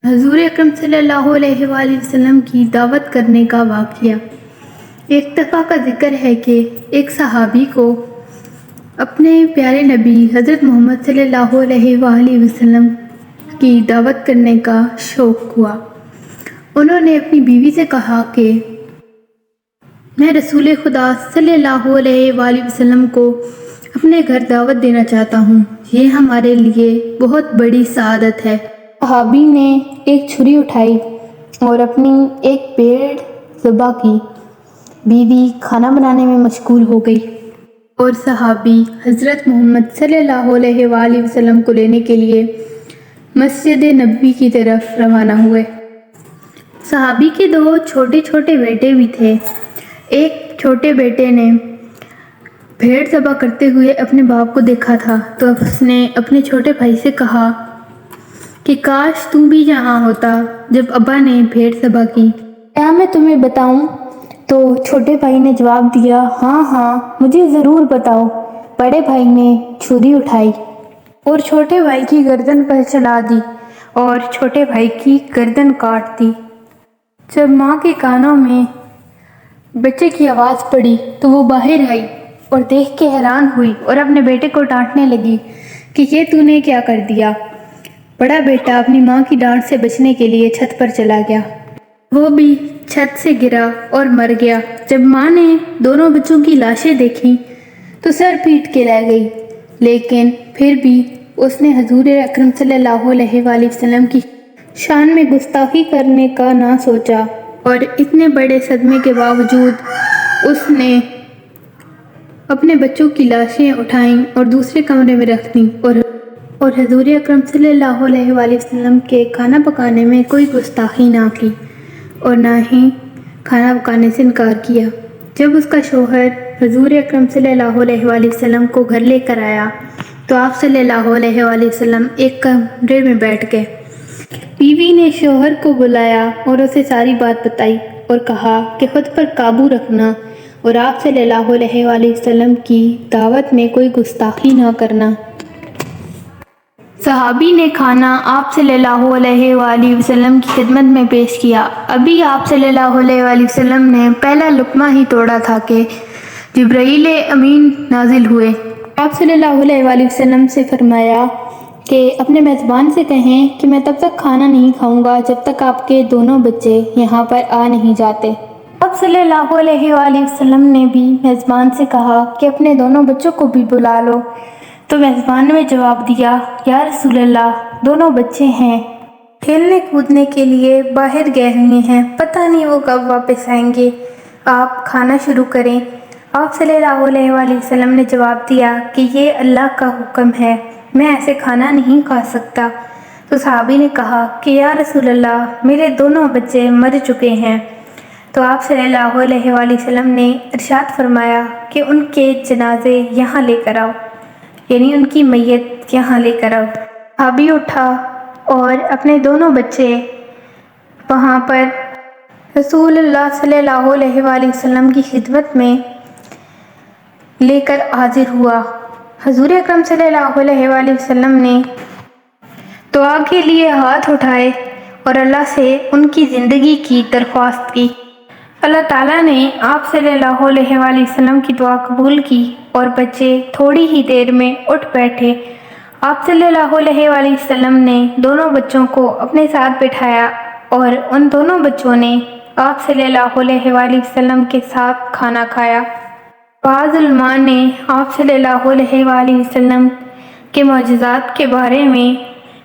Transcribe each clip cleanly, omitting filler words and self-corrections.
حضور اکرم صلی اللہ علیہ وآلہ وسلم کی دعوت کرنے کا واقعہ۔ ایک دفعہ کا ذکر ہے کہ ایک صحابی کو اپنے پیارے نبی حضرت محمد صلی اللہ علیہ وآلہ وسلم کی دعوت کرنے کا شوق ہوا۔ انہوں نے اپنی بیوی سے کہا کہ میں رسول خدا صلی اللہ علیہ وآلہ وسلم کو اپنے گھر دعوت دینا چاہتا ہوں، یہ ہمارے لیے بہت بڑی سعادت ہے۔ صحابی نے ایک چھری اٹھائی اور اپنی ایک بھیڑ ذبح کی۔ بیوی کھانا بنانے میں مشغول ہو گئی اور صحابی حضرت محمد صلی اللہ علیہ وآلہ وسلم کو لینے کے لیے مسجد نبوی کی طرف روانہ ہوئے۔ صحابی کے دو چھوٹے چھوٹے بیٹے بھی تھے۔ ایک چھوٹے بیٹے نے بھیڑ ذبح کرتے ہوئے اپنے باپ کو دیکھا تھا تو اس نے اپنے چھوٹے بھائی سے کہا کہ کاش تم بھی یہاں ہوتا جب ابا نے بھیڑ ذبح کی، کیا میں تمہیں بتاؤں؟ تو چھوٹے بھائی نے جواب دیا، ہاں مجھے ضرور بتاؤ۔ بڑے بھائی نے چھری اٹھائی اور چھوٹے بھائی کی گردن پر چلا دی اور چھوٹے بھائی کی گردن کاٹ دی۔ جب ماں کے کانوں میں بچے کی آواز پڑی تو وہ باہر آئی اور دیکھ کے حیران ہوئی اور اپنے بیٹے کو ڈانٹنے لگی کہ یہ تو نے کیا کر دیا؟ بڑا بیٹا اپنی ماں کی ڈانٹ سے بچنے کے لیے چھت پر چلا گیا۔ وہ بھی چھت سے گرا اور مر گیا۔ جب ماں نے دونوں بچوں کی لاشیں دیکھیں تو سر پیٹ کے رہ گئی، لیکن پھر بھی اس نے حضور اکرم صلی اللہ علیہ وآلہ وسلم کی شان میں گستاخی کرنے کا نہ سوچا، اور اتنے بڑے صدمے کے باوجود اس نے اپنے بچوں کی لاشیں اٹھائیں اور دوسرے کمرے میں رکھ دیں اور حضور اکرم صلی اللہ علیہ وآلہ وسلم کے کھانا پکانے میں کوئی گستاخی نہ کی اور نہ ہی کھانا پکانے سے انکار کیا۔ جب اس کا شوہر حضور اکرم صلی اللہ علیہ وآلہ وسلم کو گھر لے کر آیا تو آپ صلی اللہ علیہ وآلہ وسلم ایک کمرے میں بیٹھ گئے۔ بیوی نے شوہر کو بلایا اور اسے ساری بات بتائی اور کہا کہ خود پر قابو رکھنا اور آپ صلی اللہ علیہ وآلہ وسلم کی دعوت میں کوئی گستاخی نہ کرنا۔ صحابی نے کھانا آپ صلی اللہ علیہ وآلہ وسلم کی خدمت میں پیش کیا۔ ابھی آپ صلی اللہ علیہ وآلہ وسلم نے پہلا لقمہ ہی توڑا تھا کہ جبرائیل امین نازل ہوئے۔ آپ صلی اللہ علیہ وآلہ وسلم سے فرمایا کہ اپنے میزبان سے کہیں کہ میں تب تک کھانا نہیں کھاؤں گا جب تک آپ کے دونوں بچے یہاں پر آ نہیں جاتے۔ آپ صلی اللہ علیہ وآلہ وسلم نے بھی میزبان سے کہا کہ اپنے دونوں بچوں کو بھی بلا لو، تو میزبان نے جواب دیا، یا رسول اللہ، دونوں بچے ہیں، کھیلنے کودنے کے لیے باہر گئے ہوئے ہیں، پتہ نہیں وہ کب واپس آئیں گے، آپ کھانا شروع کریں۔ آپ صلی اللہ علیہ وآلہ وسلم نے جواب دیا کہ یہ اللہ کا حکم ہے، میں ایسے کھانا نہیں کھا سکتا۔ تو صحابی نے کہا کہ یا رسول اللہ، میرے دونوں بچے مر چکے ہیں۔ تو آپ صلی اللہ علیہ وآلہ وسلم نے ارشاد فرمایا کہ ان کے جنازے یہاں لے کر آؤ، یعنی ان کی میت یہاں لے کر آؤ۔ صحابی اٹھا اور اپنے دونوں بچے وہاں پر رسول اللہ صلی اللہ علیہ وآلہ وسلم کی خدمت میں لے کر حاضر ہوا۔ حضور اکرم صلی اللہ علیہ وآلہ وسلم نے دعا کے لیے ہاتھ اٹھائے اور اللہ سے ان کی زندگی کی درخواست کی۔ اللہ تعالیٰ نے آپ صلی اللہ علیہ وآلہ وسلم کی دعا قبول کی اور بچے تھوڑی ہی دیر میں اٹھ بیٹھے۔ آپ صلی اللہ علیہ وآلہ وسلم نے دونوں بچوں کو اپنے ساتھ بٹھایا اور ان دونوں بچوں نے آپ صلی اللہ علیہ وآلہ وسلم کے ساتھ کھانا کھایا۔ بعض علماء نے آپ صلی اللہ علیہ وآلہ وسلم کے معجزات کے بارے میں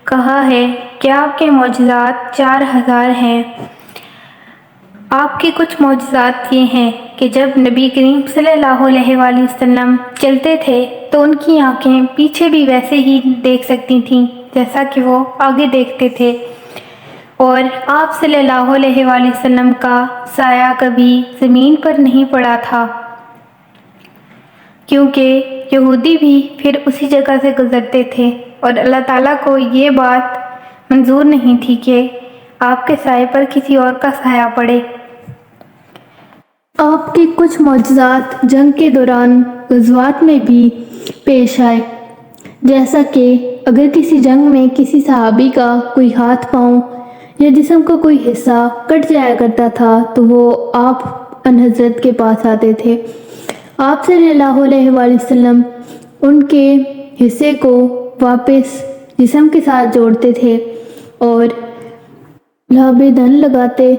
کہا ہے کہ آپ کے معجزات 4000 ہیں۔ آپ کے کچھ معجزات یہ ہیں کہ جب نبی کریم صلی اللہ علیہ وآلہ وسلم چلتے تھے تو ان کی آنکھیں پیچھے بھی ویسے ہی دیکھ سکتی تھیں جیسا کہ وہ آگے دیکھتے تھے، اور آپ صلی اللہ علیہ وآلہ وسلم کا سایہ کبھی زمین پر نہیں پڑا تھا، کیونکہ یہودی بھی پھر اسی جگہ سے گزرتے تھے اور اللہ تعالیٰ کو یہ بات منظور نہیں تھی کہ آپ کے سائے پر کسی اور کا سایہ پڑے۔ آپ کے کچھ معجزات جنگ کے دوران غزوات میں بھی پیش آئے، جیسا کہ اگر کسی جنگ میں کسی صحابی کا کوئی ہاتھ پاؤں یا جسم کا کوئی حصہ کٹ جایا کرتا تھا تو وہ آپ ان حضرت کے پاس آتے تھے۔ آپ صلی اللہ علیہ وآلہ وسلم ان کے حصے کو واپس جسم کے ساتھ جوڑتے تھے اور لعاب دہن لگاتے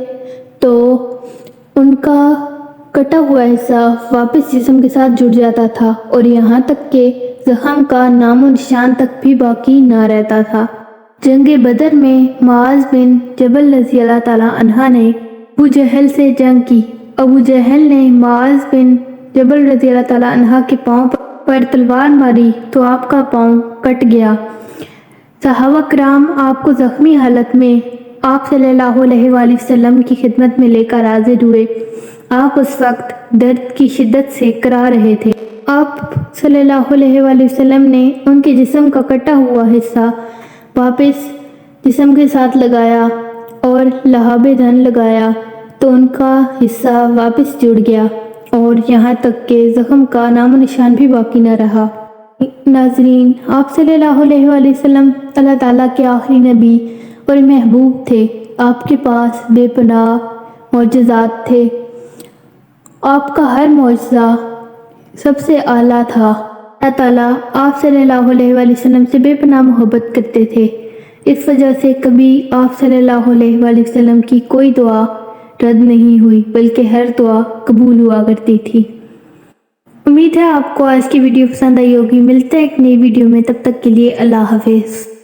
تو ان کا کٹا ہوا حصہ واپس جسم کے ساتھ جڑ جاتا تھا اور یہاں تک کہ زخم کا نام و نشان تک بھی باقی نہ رہتا تھا۔ جنگ بدر میں معاذ بن جبل رضی اللہ تعالیٰ عنہ نے ابو جہل سے جنگ کی۔ ابو جہل نے معاذ بن جبل رضی اللہ تعالیٰ عنہ کے پاؤں پر تلوار ماری تو آپ کا پاؤں کٹ گیا۔ صحابہ کرام آپ کو زخمی حالت میں آپ صلی اللہ علیہ وآلہ وسلم کی خدمت میں لے کر حاضر ہوئے۔ آپ اس وقت درد کی شدت سے کرا رہے تھے۔ آپ صلی اللہ علیہ وآلہ وسلم نے ان کے جسم کا کٹا ہوا حصہ واپس جسم کے ساتھ لگایا اور لعاب دہن لگایا تو ان کا حصہ واپس جڑ گیا اور یہاں تک کہ زخم کا نام و نشان بھی باقی نہ رہا۔ ناظرین، آپ صلی اللہ علیہ وآلہ وسلم اللہ تعالیٰ کے آخری نبی اور محبوب تھے۔ آپ کے پاس بے پناہ معجزات تھے۔ آپ کا ہر معجزہ سب سے اعلیٰ تھا۔ اللہ تعالیٰ آپ صلی اللہ علیہ وآلہ وسلم سے بے پناہ محبت کرتے تھے۔ اس وجہ سے کبھی آپ صلی اللہ علیہ وآلہ وسلم کی کوئی دعا رد نہیں ہوئی بلکہ ہر دعا قبول ہوا کرتی تھی۔ امید ہے آپ کو آج کی ویڈیو پسند آئی ہوگی۔ ملتے ہیں ایک نئی ویڈیو میں، تب تک کے لیے اللہ حافظ۔